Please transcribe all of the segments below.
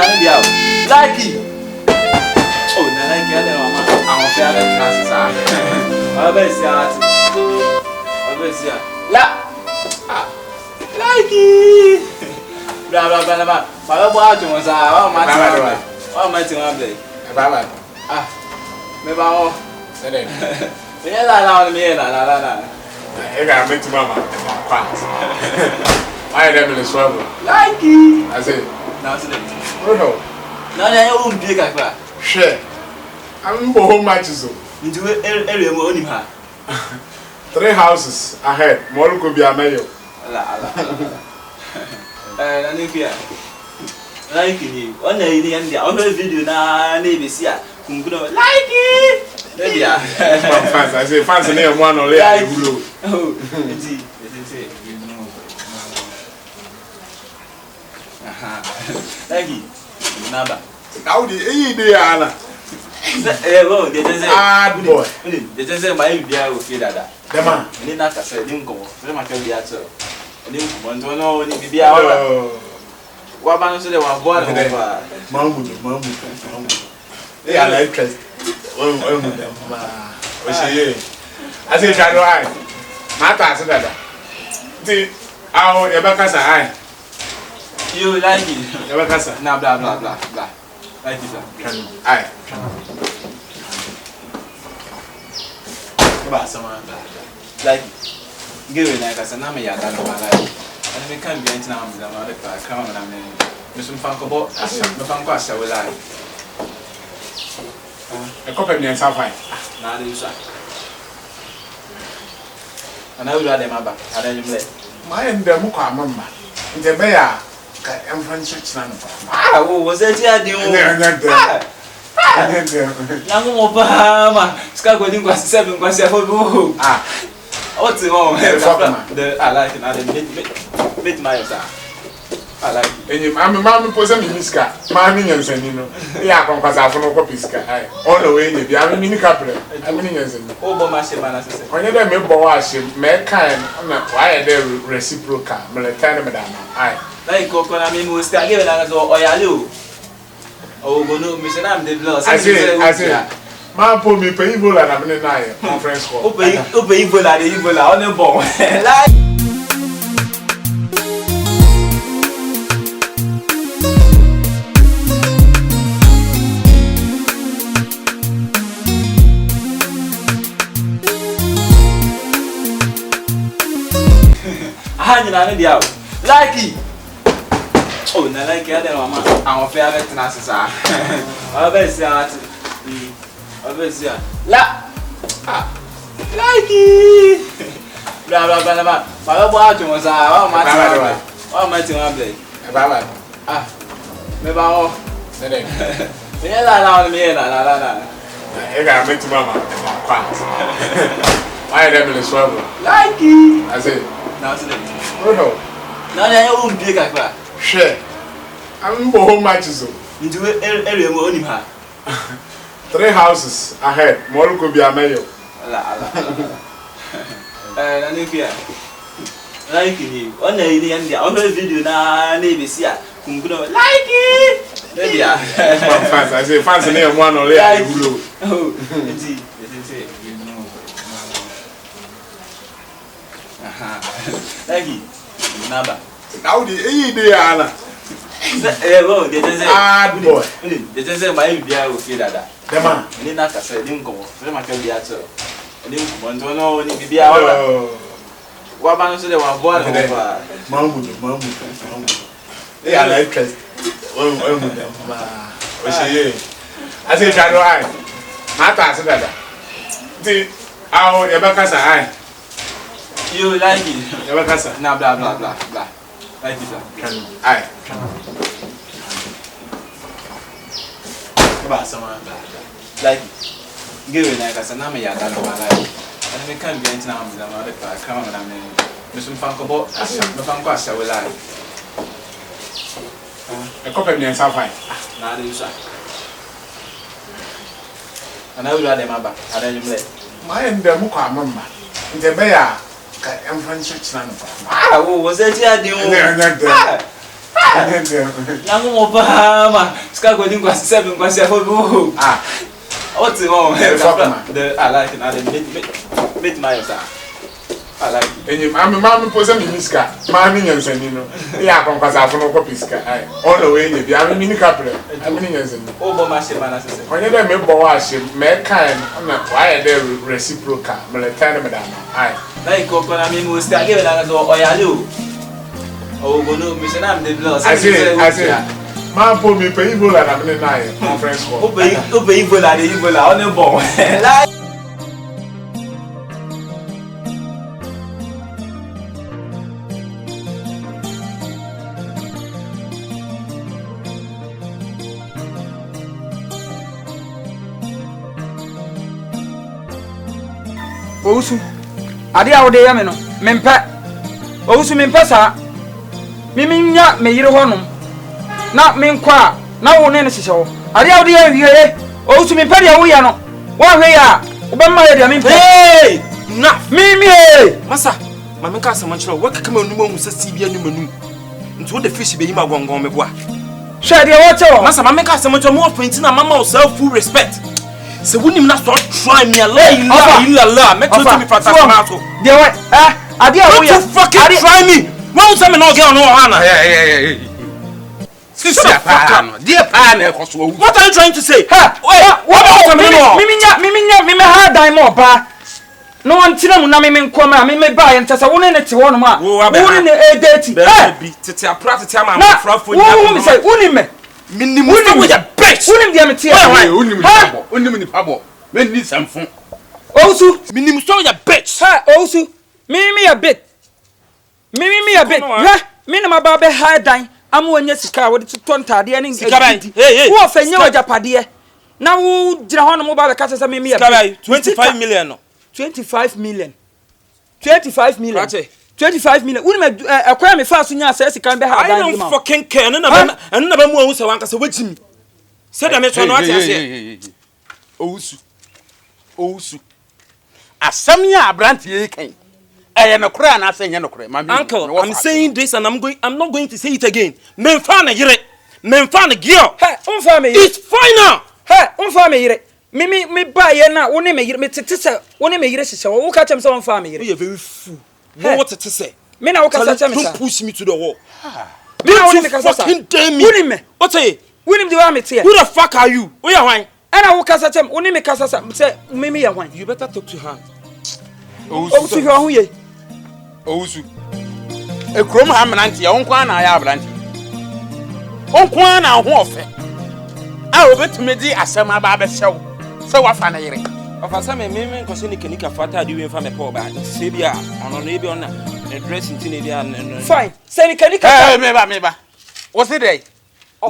nani dia o. Lucky. Oh, na like ya de mama. Àwọn fe ala class sa. Obesia. Obesia. La. Lucky. Bla bla bla bla. Baba bo atu mo sa. Wa ma ti wa. Wa ma ti wa ble. Baba. Ah. Me ba o. Sede. Me la. I got me to mama. Why them in the trouble? Lucky. I say, Now today. no. Now they won't be a Share. I'm home matches. Into area more only her. 3 houses ahead. More could be a mayo. I don't fear. Like you. On the other video now, maybe see. Like it. Yeah. Fans. I say fans name one or like blue. Oh, indeed. Thank you. Number. How the day, Anna? Well, they just say, ah, boy. They just say, my dear, will feel that. The man. And then I said, didn't go. Very much of the answer. And then one don't know when it be our. What about the one born over? Mamma. They are like interest. I say, try to eye. Mata said that. See, how Yabakasa eye. You like it? Yabakasa. Now, blah. Like it, aye. About someone like give it like I said, I'm a yard of my life. And we can't be now with another crown and I mean, Mr. Funko, the Funko, I will lie. A couple of fine. Now, you say. And I will add them back. I don't play. My and the Muka Mamba. The bear. I'm from Switzerland. Ah, was that here? Nangu mopama. Ska go din kwa 7 kwa 7. Ah. What's wrong? The I like it. I meet my sir. I like it. And I'm mammy pose me miska. Mammy and Senino. Yeah, from Casafano Copisca. On the way, if you have a mini couple. I mean, oh, my shimana. When you don't make wash, make kind. Why they reciprocal? Melatana, madame. I like coconut. I mean, we start giving us all oil. Oh, no, Mr. Nam did not. I say, Ma pull me pay evil and I'm in a conference call. Obey evil and evil on the ball. Lucky. Oh, na like ya de mama. Àwọn fe abet na sisa. Obesia. Obesia. La. Ah. Lucky. Bla. Baba bo atu mo sa. Wa ma ti wa ble. Baba. Ah. Me ba o. Sede. Me la. I got me to mama. Why them in the trouble? Lucky. I say, now today. No. Now they won't be a share. I'm home matches. Into area more only her. 3 houses ahead. More could be a mayo. I don't fear. Like you. On the other video now, maybe see. Like it. Yeah. Fans. I say fans name one or like blue. Oh, indeed. Thank you. Number. How the day, Anna? Well, they just say, ah, boy. They just say, my dear will feel that. The man. And then I said, didn't go. Very much of the answer. And then one don't know, and be our. What about the one born over? Mamma. They are like interest. I say, try to eye. Mata said that. See, how Yabakasa eye. You like it? Yabakasa. Now, blah. Like it, aye. About someone like give it like I said, I'm a yard of my life. And we can't be now with another crown and I mean, Mr. Funko, the Funko, I will lie. A couple of years fine. Now you say. And I will add them back. I don't play. My and the Muka Mamba. The bear. I'm from Switzerland. Ah, was that here? Nangu Obama. Ska go din kwasi 7 kwasi afo. What's wrong? The I like it. I meet my yourself. I like it. And I'm posa miniska. Mami nyansani no. Ya kon kwasa afo no ko piska. All the way ni bia mini couple. Amini nyansani. Obo ma she man asese. Onye dem me bo wa she me kan na why dey reciprocal. Me le tan me da no. Na iko ko na me mo sta give na so oyale o. Oh, go no, me say na am dey blow. I say. Man po me pay Ebola na me na conference call. Obey Ebola dey Ebola on bon. Ousu ade a wo de ya me no mempa ousu mempa sa miminya me yire honom na menkwa na wo ne ne hyehyɛ wo ade a wo de ya hwie ousu mempa de wo ya no wo hwe ya wo ba ma ya de mempa hey na mimi hey masa ma menka asɛm nkyerɛ wo kaka ma num ahu sɛ sibia num anum nti wo de fish be yima gongon me boa hwɛ de wo te wo masa ma menka asɛm nkyerɛ mo offense na mama wo self full respect. Se wunim na so try me la me to me fata mato de what ade a wo ya fucking try me won say me no girl no hana Sisi apa no de pa na ekoso wu. What are you trying to say? What mimi ha dan mo ba no antina mu na mimi nkoma mimi ba ye ntasa wo ne te wo no ma wo ne date be tete apra tete ama frafo nya wo mi say woni me minimum wo ya bitch woni dia me tie woni ni pabo me ni samfo ousu minimum so ya bitch ousu mimi ya bit mimi ya bit me na ma ba ha dan amu onye sika wo de tontade ne hey wo fanya wajapade na wo gira ho no mo ba be ka se mimi ya 25 million no 25 million 25 million woni me akwai me fa so nya se sika be ha dan I don't fucking care na ba mu ahu se wanka se wagimi se da me so no ati ase ousu asam ya abrantie kan no kura na say no kura uncle I'm saying this and I'm not going to say it again men fa na yire men fa na girl unfa me yire it's final unfa me yire me ba ye na woni me yire me tete se woni me yire hyehyɛ wo ka kyem se unfa me yire you very fool what tete say me na wo ka sa me sa don't push me to the wall me na woni me ka sa fucking damn me woni me what say woni me de wa me tie who the fuck are you who you wine ana wo ka sa kyem woni me ka sa se me ya wine you better talk to her ousu hwa ho ye ousu ekrom ha mnante ya wonkwa na ya abrante wonkwa na ho ofe a obetumi di asem aba abehyew se wafa na yire ofasa me nkoso ni kenika fata de wemfa me pa ba se bia ono no ebi ona the dressing tin e bia fine se ni kenika me ba wo se dey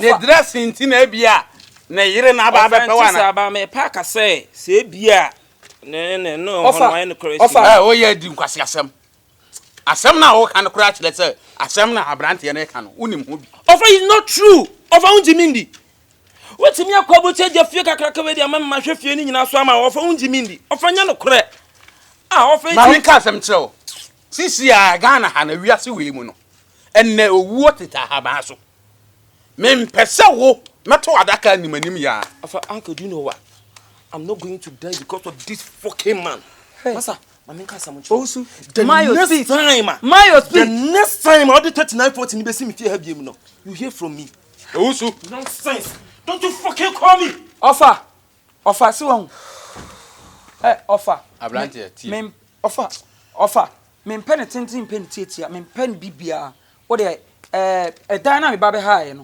the dressing tin e bia na yire na aba abepa wa na aba me pa ka se bia no ono no crazy o ye di nkwase asem na wo kan kura chile se asem na abrante na ka no unim ho bi ofa is not true ofa unjimindi wetimi akwabo cheje fie kakraka we dia mama hwe fie ni nyina so ama ofa unjimindi ofa nya no kure ofa ma wen ka asem cheo sisi a Ghana ha na wiase we mu no enne owuo teta ha ba so mempese wo meto adaka animanim ya ofa uncle do you know what I'm not going to die because of this fucking man masa ousu the next time all the 3940 ni be see me fie have you no you hear from me ousu nonsense don't you fucking call me offer si won offer ablante tie mem offer mem pen tintin pen tietia mem pen bibia wo de dan na me ba be high no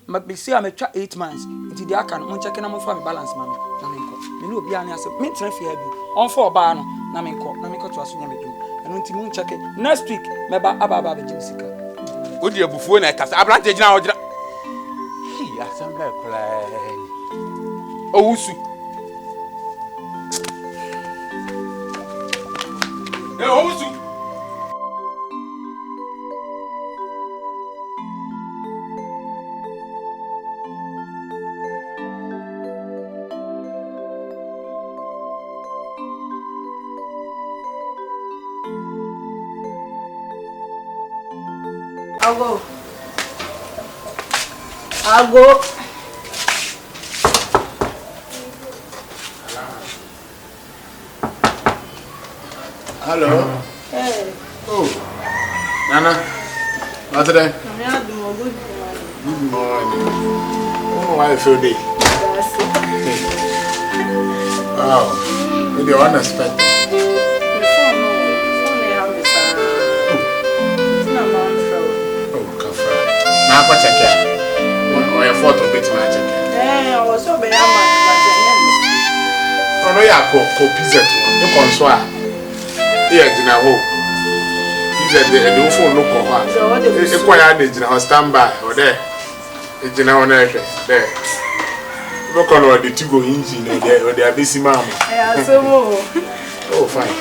ma be see am twa 8 months nti de aka no mo check na mo fa me balance ma me na me nko me no obi ani ase me tren fie abi on for ba no na me nko to aso nya me dum eno nti mo check next week me ba aba be jimsika odi abufuo na kasa ablante gina ogira asanga kula ousu ousu I'll go. I'll go. Hello. Hey. Oh, Nana. What's today? I'm good morning. Good morning. Oh, I feel day. Wow. With the unexpected. Oh, Kafra. Now, what's check it? Or your photo bit my check. I was so bad. No, yeah, go pizza to one. You console. Here, Gina Ho. Pizza, the phone look on her. It's quite hard, Gina, stand by or there. It's Gina on there. Look on the two go engine or the busy mamma. Oh, fine.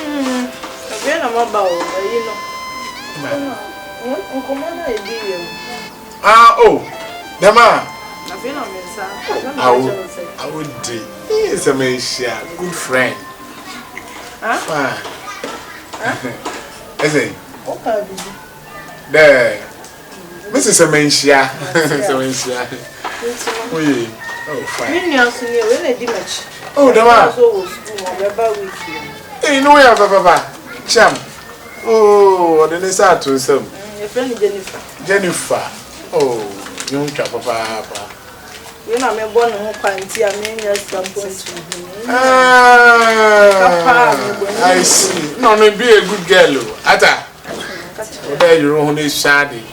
Ah, oh, Dama. I would do. He is a good friend. Fine. Is it? There. Mrs. Amencia. We. Oh, fine. Oh, Dama. Hey, no way, Papa. Cham. Oh, the next out to some. Your friend Jennifer. Oh, young Papa. You know, I'm born in Quantia, I see. No, be a good girl. Ata. There you know, is shady.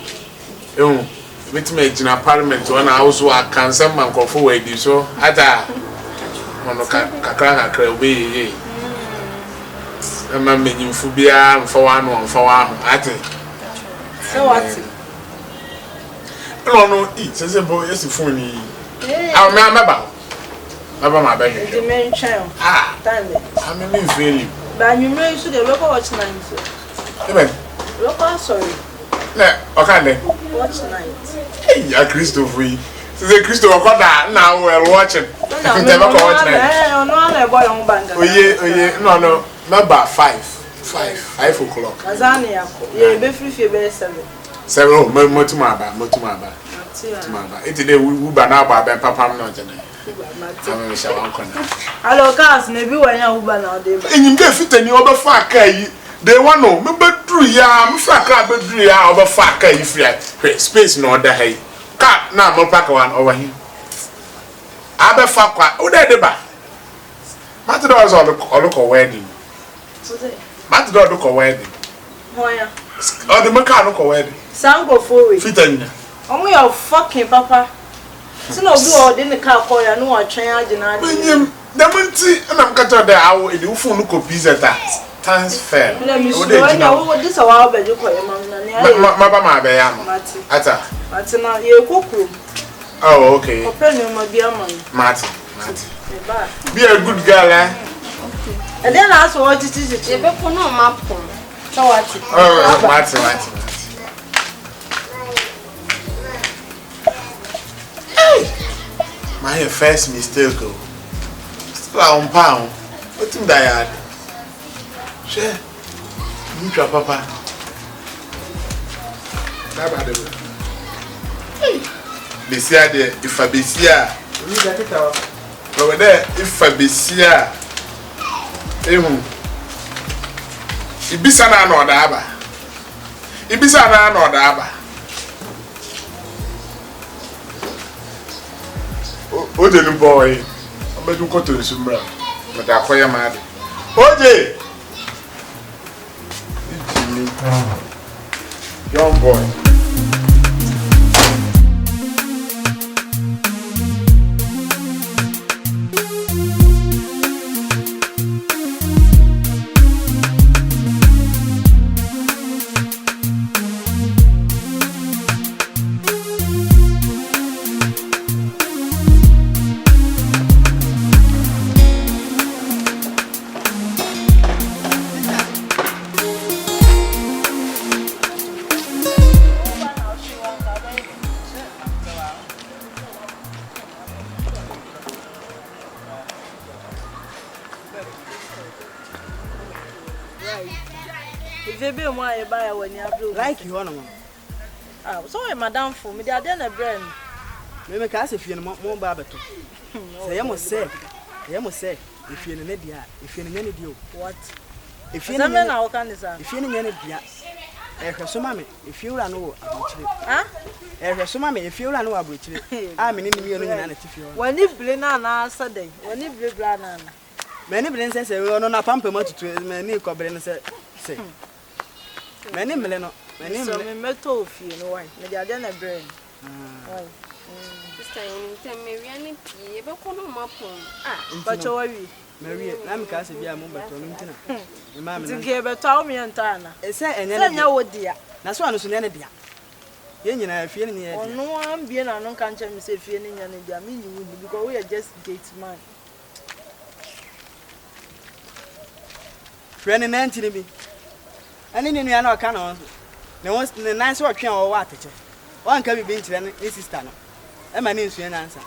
Oh, with me in a parliament when I also a cancer man go forward. So, Ata. Kakaka crowby. A man meaning phobia for one for one. Ate. So what's it? No, it's a boy, yes, if only. I remember. About my baby. The main child. I'm a feeling. But you may should have local watch night. Amen. Local, sorry. Okay, Watch night. hey, a Christopher. Say Christopher got that now we're watching. Never watch night. No, number 5 o'clock. Azania, yeah, be free for 7. 7 Motumaba. It's the Uber now by Papa. Not hello, cars, maybe when you're Uber now, and you get fit and you over fuck. They want no, remember 3 years, fuck, but 3 years over fuck. If you space no other hay. Cat now, more pack one over here. I be fuck. Oh, there the back. Matadors or look a wedding. Matador look a wedding. Or the mechanical wedding. Sango for it. Fit only your fucking papa. So no do all in the car for you, no change in our the Monty and I'm got there. I will do phone look of pizza tax. Thanks fair. This a while bed you call your Mama Bayam. That's not your cook. Oh, okay. Martin. Be a good girl, eh? And then ask what it is. You better put no map. So what? Oh, Martin. My first mistake. Still on pound. What's in that? Share. You try, Papa. This year, if I be here, over there, if I be here, Ibisana no daba. Ibisana no daba. Oje ni boy. Obedu ko to nsumra. Mata akoya mad. Oje. Young boy. Like you, so madam for me, they are then a brand. Me me ka se fie no mo ba beto. Se ye mo se efie no ne dia, efie no nyane dio. What? Efie no na wo kan sa. Efie no nyane dia. Ehweso ma me, efie wura no wo abrochire. Ha? Ehweso ma me, efie wura no wo abrochire. A me ne ni no nyina na tifie ho. Wani bile na na saden. Wani bile bla na na. Me ne bile se no na pampa matutu, me ne ikobere no se. Me ne mele no. Me ne mele. So me meto ofie no why? Me dia na brain. Why? Sister, you tell me we are not here, but come on, But you worry. Maria, na me ka se bia mo beto no ntina. Me ma me. Tige beto me ntana. E se enye ne nya wo dia. Na so anu so ne dia. Ye nyina afie ne ye dia. Ono am bie na no kan che me se fie ne nya ne dia. Me nyi because we are just gate man. Friend na ntini bi. Ani ne nua na o ka na ne won ne nan se o twen o wa ateche. Wan ka bi bi ntire ne sister no. E ma ne nsuye na ansa.